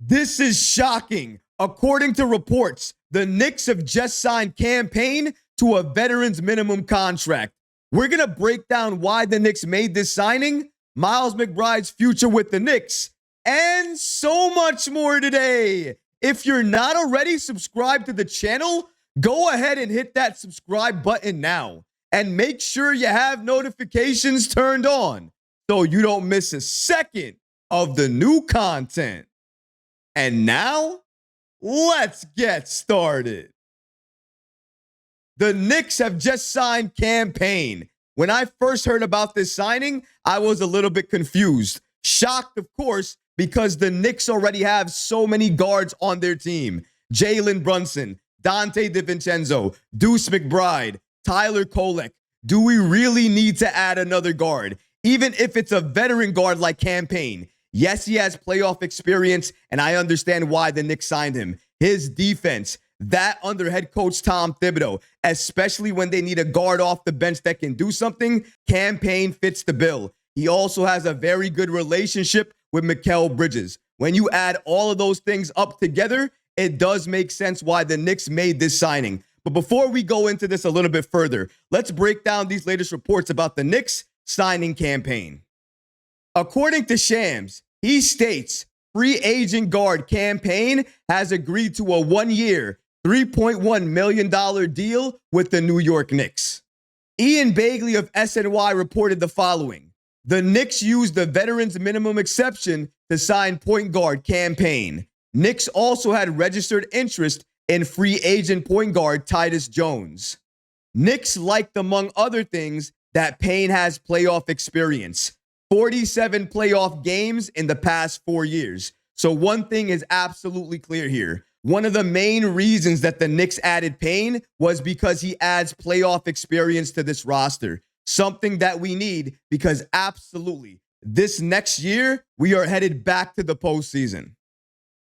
This is shocking. According to reports, the Knicks have just signed Cam Payne to a veteran's minimum contract. We're going to break down why the Knicks made this signing, Miles McBride's future with the Knicks, and so much more today. If you're not already subscribed to the channel, go ahead and hit that subscribe button now. And make sure you have notifications turned on so you don't miss a second of the new content. And now, let's get started. The Knicks have just signed Cam Payne. When I first heard about this signing, I was a little bit confused. Shocked, of course, because the Knicks already have so many guards on their team. Jalen Brunson, Dante DiVincenzo, Deuce McBride, Tyler Kolek. Do we really need to add another guard? Even if it's a veteran guard like Cam Payne. Yes, he has playoff experience, and I understand why the Knicks signed him. His defense, that under head coach Tom Thibodeau, especially when they need a guard off the bench that can do something, Cam Payne fits the bill. He also has a very good relationship with Mikal Bridges. When you add all of those things up together, it does make sense why the Knicks made this signing. But before we go into this a little bit further, let's break down these latest reports about the Knicks signing Cam Payne. According to Shams, he states free agent guard Cam Payne has agreed to a one-year, $3.1 million deal with the New York Knicks. Ian Bagley of SNY reported the following. The Knicks used the veterans minimum exception to sign point guard Cam Payne. Knicks also had registered interest in free agent point guard Titus Jones. Knicks liked, among other things, that Payne has playoff experience. 47 playoff games in the past 4 years. So one thing is absolutely clear here. One of the main reasons that the Knicks added Payne was because he adds playoff experience to this roster. Something that we need because absolutely, this next year, we are headed back to the postseason.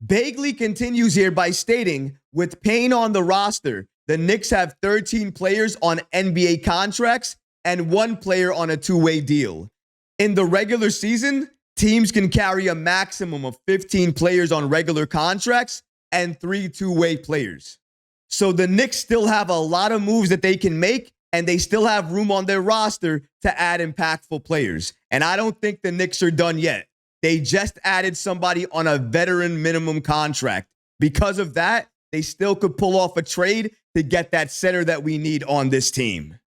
Bagley continues here by stating, with Payne on the roster, the Knicks have 13 players on NBA contracts and 1 player on a two-way deal. In the regular season, teams can carry a maximum of 15 players on regular contracts and 3 two-way players. So the Knicks still have a lot of moves that they can make, and they still have room on their roster to add impactful players. And I don't think the Knicks are done yet. They just added somebody on a veteran minimum contract. Because of that, they still could pull off a trade to get that center that we need on this team.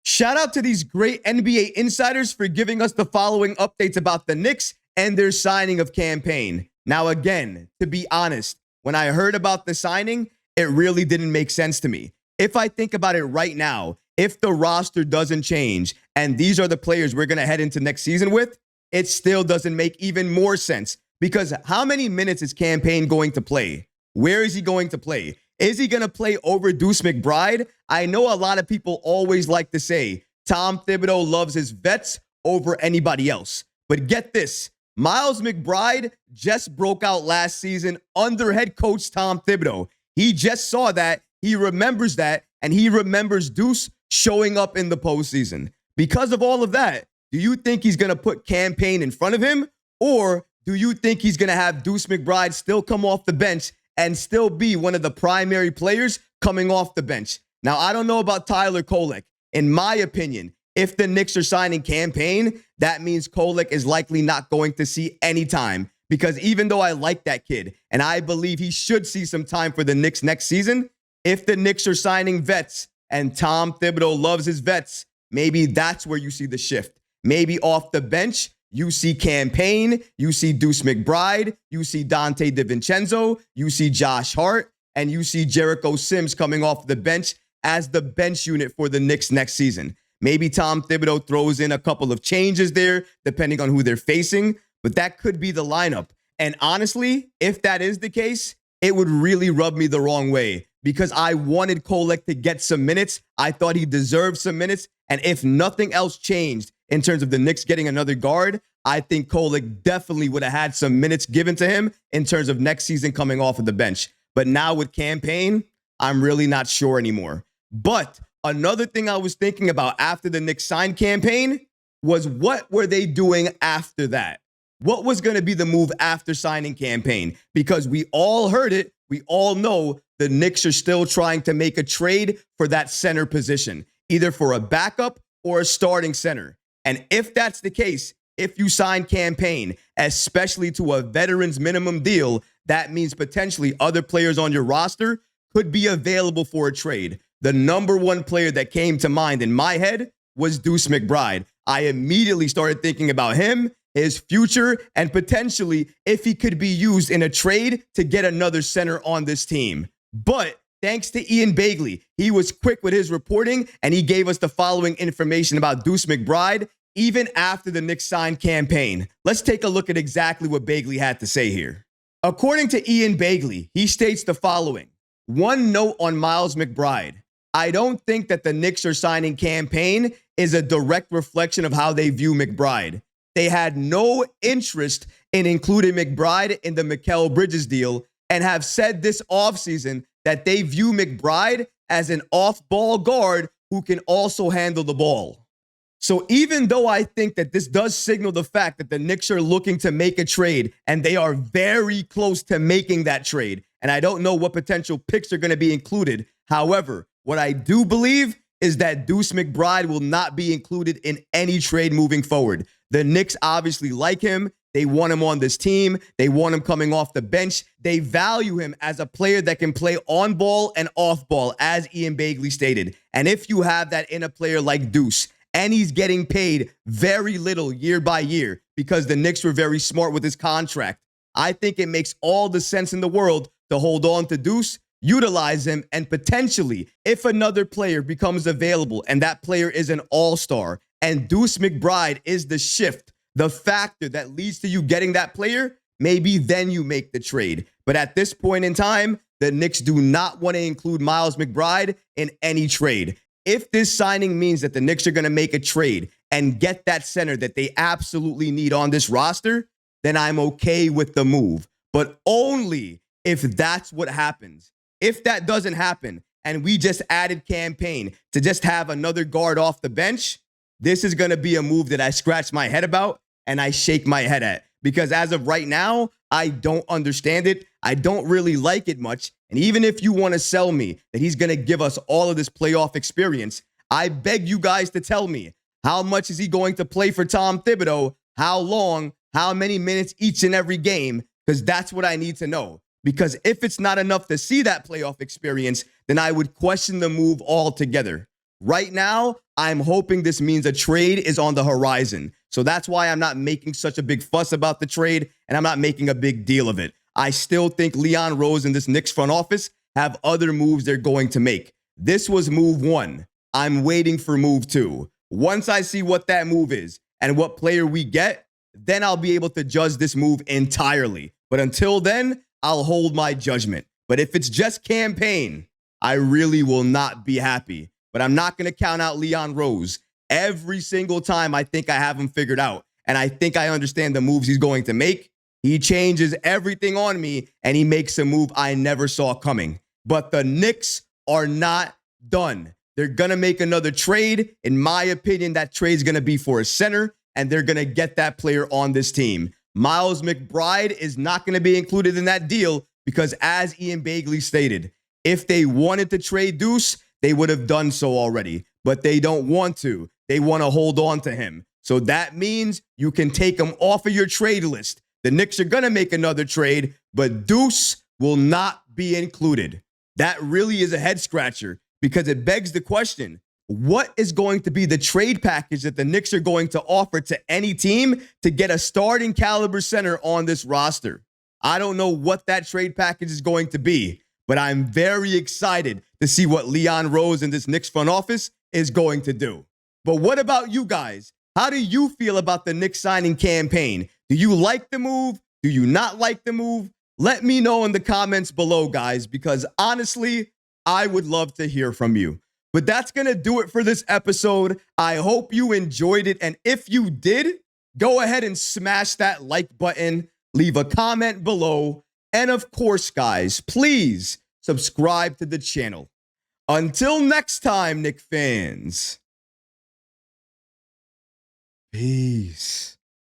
Shout out to these great NBA insiders for giving us the following updates about the Knicks and their signing of Cam Payne. Now, again, to be honest, when I heard about the signing, it really didn't make sense to me. If I think about it right now, if the roster doesn't change and these are the players we're going to head into next season with, it still doesn't make even more sense because how many minutes is Cam Payne going to play? Where is he going to play? Is he going to play over Deuce McBride? I know a lot of people always like to say Tom Thibodeau loves his vets over anybody else. But get this, Miles McBride just broke out last season under head coach Tom Thibodeau. He just saw that, he remembers that, and he remembers Deuce showing up in the postseason. Because of all of that, do you think he's going to put Cam Payne in front of him? Or do you think he's going to have Deuce McBride still come off the bench and still be one of the primary players coming off the bench? Now, I don't know about Tyler Kolek. In my opinion, if the Knicks are signing Cam Payne, that means Kolek is likely not going to see any time. Because even though I like that kid, and I believe he should see some time for the Knicks next season, if the Knicks are signing vets and Tom Thibodeau loves his vets, maybe that's where you see the shift. Maybe off the bench, you see Cam Payne, you see Deuce McBride, you see Dante DiVincenzo, you see Josh Hart, and you see Jericho Sims coming off the bench as the bench unit for the Knicks next season. Maybe Tom Thibodeau throws in a couple of changes there, depending on who they're facing, but that could be the lineup. And honestly, if that is the case, it would really rub me the wrong way because I wanted Kolek to get some minutes. I thought he deserved some minutes. And if nothing else changed in terms of the Knicks getting another guard, I think Kolek definitely would have had some minutes given to him in terms of next season coming off of the bench. But now with Cam Payne, I'm really not sure anymore. But another thing I was thinking about after the Knicks signed Cam Payne was what were they doing after that? what was going to be the move after signing Cam Payne? Because we all heard it. We all know the Knicks are still trying to make a trade for that center position, either for a backup or a starting center. And if that's the case, if you sign Cam Payne, especially to a veterans minimum deal, that means potentially other players on your roster could be available for a trade. The number one player that came to mind in my head was Deuce McBride. I immediately started thinking about him, his future, and potentially if he could be used in a trade to get another center on this team. But thanks to Ian Begley, he was quick with his reporting, and he gave us the following information about Deuce McBride even after the Knicks signed Cam Payne. Let's take a look at exactly what Begley had to say here. According to Ian Begley, he states the following. One note on Miles McBride. I don't think that the Knicks are signing Cam Payne is a direct reflection of how they view McBride. They had no interest in including McBride in the Mikal Bridges deal and have said this offseason that they view McBride as an off-ball guard who can also handle the ball. So even though I think that this does signal the fact that the Knicks are looking to make a trade and they are very close to making that trade, and I don't know what potential picks are going to be included. However, what I do believe is that Deuce McBride will not be included in any trade moving forward. The Knicks obviously like him. They want him on this team. They want him coming off the bench. They value him as a player that can play on ball and off ball, as Ian Begley stated. And if you have that in a player like Deuce, and he's getting paid very little year by year because the Knicks were very smart with his contract, I think it makes all the sense in the world to hold on to Deuce, utilize him, and potentially, if another player becomes available and that player is an all-star and Deuce McBride is the shift, the factor that leads to you getting that player, maybe then you make the trade. But at this point in time, the Knicks do not want to include Miles McBride in any trade. If this signing means that the Knicks are going to make a trade and get that center that they absolutely need on this roster, then I'm okay with the move. But only if that's what happens. If that doesn't happen and we just added Cam Payne to just have another guard off the bench, this is going to be a move that I scratch my head about and I shake my head at. Because as of right now, I don't understand it. I don't really like it much. And even if you want to sell me that he's going to give us all of this playoff experience, I beg you guys to tell me, how much is he going to play for Tom Thibodeau? How long? How many minutes each and every game? Because that's what I need to know. Because if it's not enough to see that playoff experience, then I would question the move altogether. Right now, I'm hoping this means a trade is on the horizon. So that's why I'm not making such a big fuss about the trade, and I'm not making a big deal of it. I still think Leon Rose and this Knicks front office have other moves they're going to make. This was move one. I'm waiting for move two. Once I see what that move is and what player we get, then I'll be able to judge this move entirely. But until then, I'll hold my judgment. But if it's just Cam Payne, I really will not be happy. But I'm not going to count out Leon Rose. Every single time I think I have him figured out and I think I understand the moves he's going to make, he changes everything on me and he makes a move I never saw coming. But the Knicks are not done. They're going to make another trade. In my opinion, that trade's going to be for a center, and they're going to get that player on this team. Miles McBride is not going to be included in that deal because, as Ian Begley stated, if they wanted to trade Deuce, they would have done so already. But they don't want to. They want to hold on to him. So that means you can take him off of your trade list. The Knicks are going to make another trade, but Deuce will not be included. That really is a head scratcher because it begs the question, what is going to be the trade package that the Knicks are going to offer to any team to get a starting caliber center on this roster? I don't know what that trade package is going to be, but I'm very excited to see what Leon Rose and this Knicks front office is going to do. But what about you guys? How do you feel about the Knicks signing Cam Payne? Do you like the move? Do you not like the move? Let me know in the comments below, guys, because honestly, I would love to hear from you. But that's going to do it for this episode. I hope you enjoyed it. And if you did, go ahead and smash that like button, leave a comment below. And of course, guys, please subscribe to the channel. Until next time, Knicks fans. Peace.